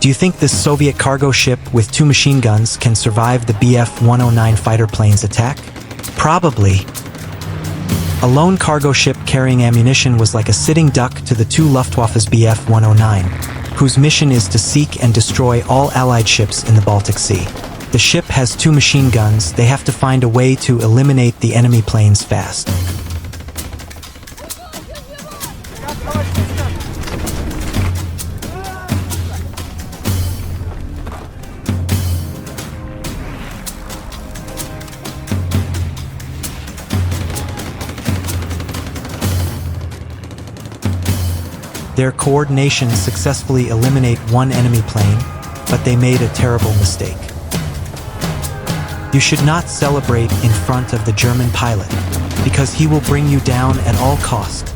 Do you think this Soviet cargo ship with 2 machine guns can survive the Bf-109 fighter plane's attack? Probably. A lone cargo ship carrying ammunition was like a sitting duck to the 2 Luftwaffe's Bf-109, whose mission is to seek and destroy all Allied ships in the Baltic Sea. The ship has 2 machine guns. They have to find a way to eliminate the enemy planes fast. Their coordination successfully eliminate 1 enemy plane, but they made a terrible mistake. You should not celebrate in front of the German pilot, because he will bring you down at all cost.